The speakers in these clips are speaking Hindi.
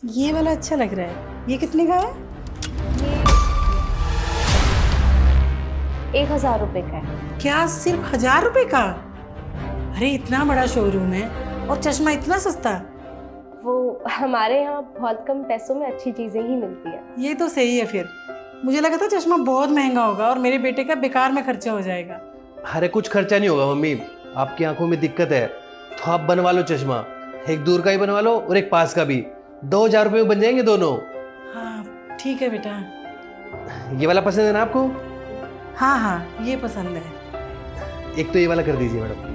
ये वाला अच्छा लग रहा है। ये कितने का है? ये 1000 रुपये का है। क्या सिर्फ 1000 रुपए का? अरे इतना बड़ा शोरूम है और चश्मा इतना सस्ता। वो हमारे यहाँ बहुत कम पैसों में अच्छी चीजें ही मिलती है। ये तो सही है फिर। मुझे लगा था चश्मा बहुत महंगा होगा और मेरे बेटे का बेकार में खर्चा हो जाएगा। अरे कुछ खर्चा नहीं होगा मम्मी, आपकी आंखों में दिक्कत है तो आप बनवा लो चश्मा, एक दूर का ही बनवा लो और एक पास का भी। 2000 रुपये में बन जाएंगे दोनों। हाँ ठीक है बेटा। ये वाला पसंद है ना आपको? हाँ हाँ ये पसंद है। एक तो ये वाला कर दीजिए मैडम।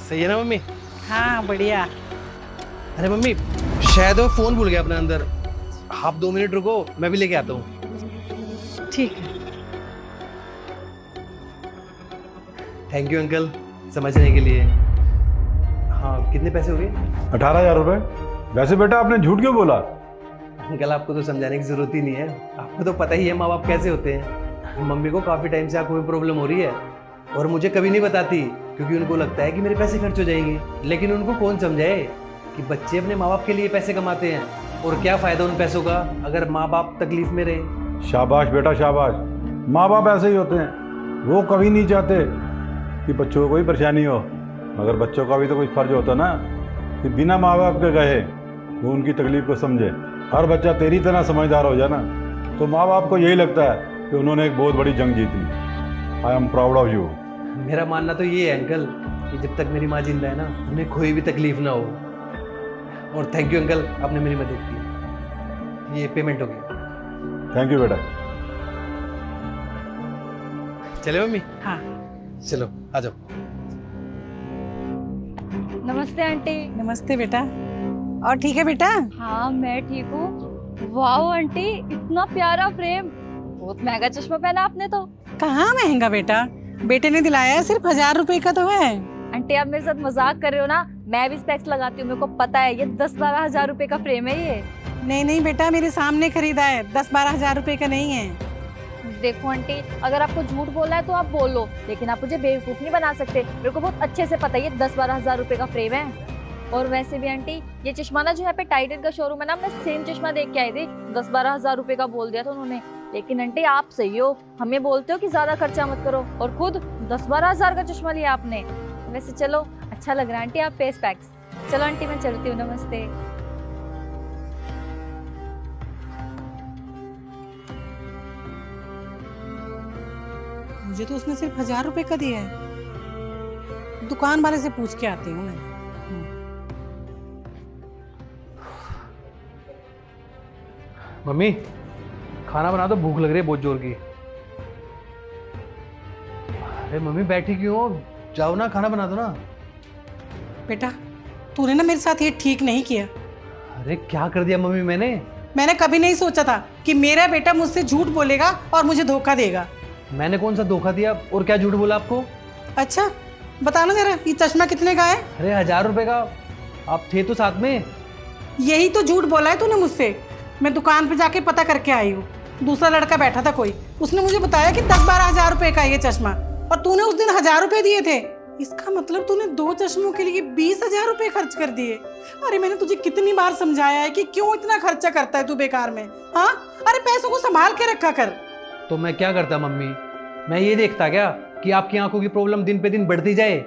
सही है ना मम्मी? हाँ बढ़िया। अरे मम्मी, शायद वो फोन भूल गया अपने अंदर। आप 2 मिनट रुको, मैं भी लेके आता हूँ। ठीक है। थैंक यू अंकल समझने के लिए। हाँ कितने पैसे हो गए? 18,000 रुपये। वैसे बेटा आपने झूठ क्यों बोला? अंकल आपको तो समझाने की जरूरत ही नहीं है, आपको तो पता ही है माँ बाप कैसे होते हैं। मम्मी को काफी टाइम से आंखों में प्रॉब्लम हो रही है और मुझे कभी नहीं बताती क्योंकि उनको लगता है कि मेरे पैसे खर्च हो जाएंगे। लेकिन उनको कौन समझाए कि बच्चे अपने माँ बाप के लिए पैसे कमाते हैं और क्या फायदा उन पैसों का अगर माँ बाप तकलीफ में रहे। शाबाश बेटा शाबाश। माँ बाप ऐसे ही होते हैं, वो कभी नहीं चाहते कि बच्चों को कोई परेशानी हो, मगर बच्चों का भी तो कोई फर्ज होता ना कि बिना माँ बाप के कहे वो उनकी तकलीफ को समझे। हर बच्चा तेरी तरह समझदार हो जाए ना तो माँ बाप को यही लगता है कि उन्होंने एक बहुत बड़ी जंग जीत ली। I am proud of you. मेरा मानना तो ये है अंकल कि जब तक मेरी माँ जिंदा है ना उन्हें कोई भी तकलीफ ना हो। और थैंक यू अंकल, आपने मेरी मदद की। ये पेमेंट हो गई। थैंक यू बेटा। चले मम्मी? हाँ चलो आ जाओ। नमस्ते आंटी। नमस्ते बेटा। और ठीक है बेटा? हाँ मैं ठीक हूँ। वाह आंटी, इतना प्यारा फ्रेम, बहुत महंगा चश्मा पहना आपने तो। कहाँ महंगा बेटा, बेटे ने दिलाया है, सिर्फ 1000 रुपए का तो है। आंटी आप मेरे साथ मजाक कर रहे हो ना? मैं भी स्पेक्स लगाती हूँ, मेरे को पता है ये 10-12 हजार रुपए का फ्रेम है ये। नहीं नहीं बेटा, मेरे सामने खरीदा है, 10-12 हजार रुपए का नहीं है। देखो आंटी, अगर आपको झूठ बोलना है तो आप बोलो, लेकिन आप मुझे बेवकूफ नहीं बना सकते। मेरे को बहुत अच्छे से पता है ये 10-12 हजार रुपए का फ्रेम है। और वैसे भी आंटी, ये चश्मा ना जो यहाँ पे टाइटन का शोरूम है ना, मैं सेम चश्मा देख के आई थी, 10-12 हजार रुपए का बोल दिया था उन्होंने। लेकिन आंटी आप सही हो, हमें बोलते हो कि ज्यादा खर्चा मत करो और खुद 10-12 हजार का चश्मा लिया आपने। वैसे चलो, अच्छा लग रहा है आंटी आप पे स्पेक्स। चलो आंटी मैं चलती हूँ, नमस्ते। मुझे तो उसने सिर्फ 1000 रुपए का दिया है। दुकान वाले से पूछ के आती हूँ मैं। मम्मी खाना बना दो, भूख लग रही है बहुत जोर की। अरे मम्मी बैठी क्यों हो, जाओ ना खाना बना दो ना। बेटा तूने ना मेरे साथ ये ठीक नहीं किया। अरे क्या कर दिया मम्मी मैंने कभी नहीं सोचा था कि मेरा बेटा मुझसे झूठ बोलेगा और मुझे धोखा देगा। मैंने कौन सा धोखा दिया और क्या झूठ बोला आपको? अच्छा बताना जरा, ये चश्मा कितने का है? अरे 1000 रुपए का, आप थे तो साथ में। यही तो झूठ बोला है तूने मुझसे। मैं दुकान पे जाके पता करके आई हूँ, दूसरा लड़का बैठा था कोई, उसने मुझे बताया कि 10-12 हजार रुपए का ये चश्मा, और तूने उस दिन 1000 रुपए दिए थे। इसका मतलब तूने 2 चश्मों के लिए 20,000 रुपए खर्च कर दिए। अरे मैंने तुझे कितनी बार समझाया है कि क्यों इतना खर्चा करता है तू बेकार में। हाँ अरे पैसों को संभाल के रखा कर। तो मैं क्या करता मम्मी, मैं ये देखता क्या कि आपकी आंखों की प्रॉब्लम दिन पे दिन बढ़ती जाए,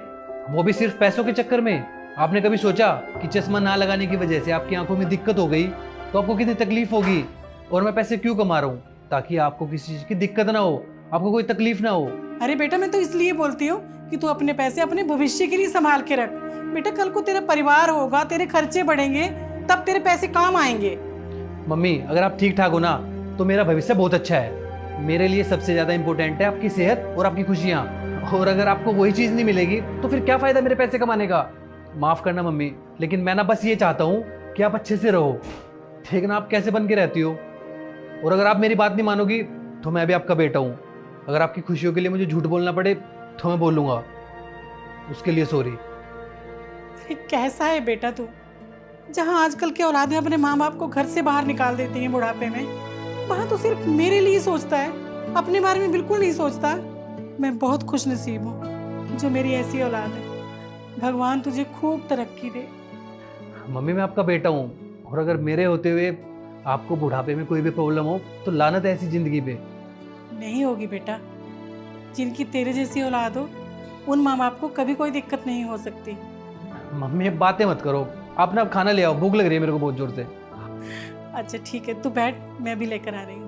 वो भी सिर्फ पैसों के चक्कर में। आपने कभी सोचा कि चश्मा ना लगाने की वजह से आपकी आंखों में दिक्कत हो गई तो आपको कितनी तकलीफ होगी? और मैं पैसे क्यों कमा रहा हूँ? ताकि आपको किसी चीज की दिक्कत ना हो, आपको कोई तकलीफ ना हो। अरे बेटा मैं तो इसलिए बोलती हूँ कि तू अपने पैसे अपने भविष्य के लिए संभाल के रख। बेटा कल को तेरा परिवार होगा, तेरे खर्चे बढ़ेंगे, तब तेरे पैसे काम आएंगे। मम्मी अगर आप ठीक ठाक हो ना तो मेरा भविष्य बहुत अच्छा है। मेरे लिए सबसे ज्यादा इंपॉर्टेंट है आपकी सेहत और आपकी खुशियाँ। और अगर आपको वही चीज नहीं मिलेगी तो फिर क्या फायदा मेरे पैसे कमाने का? माफ करना मम्मी, लेकिन मैं ना बस ये चाहता हूँ कि आप अच्छे से रहो। ठीक ना, आप कैसे बन के रहती हो? और अगर आप मेरी बात नहीं मानोगी तो मैं भी आपका बेटा हूँ। अगर आपकी खुशियों के लिए मुझे झूठ बोलना पड़े तो मैं बोलूँगा, उसके लिए सॉरी। ये कैसा है बेटा तू? जहाँ आजकल के औलादें अपने माँ बाप को घर से बाहर निकाल देती हैं बुढ़ापे में, वहाँ तो सिर्फ मेरे लिए सोचता है, अपने बारे में बिल्कुल नहीं सोचता। मैं बहुत खुश नसीब हूँ जो मेरी ऐसी औलाद है। भगवान तुझे खूब तरक्की दे। मम्मी मैं आपका बेटा हूँ, और अगर मेरे होते हुए आपको बुढ़ापे में कोई भी प्रॉब्लम हो तो लानत है ऐसी जिंदगी पे। नहीं होगी बेटा, जिनकी तेरे जैसी औलाद हो उन माँ बाप को कभी कोई दिक्कत नहीं हो सकती। मम्मी अब बातें मत करो, आप ना अब खाना ले आओ, भूख लग रही है मेरे को बहुत जोर से। अच्छा ठीक है, तू बैठ, मैं भी लेकर आ रही हूँ।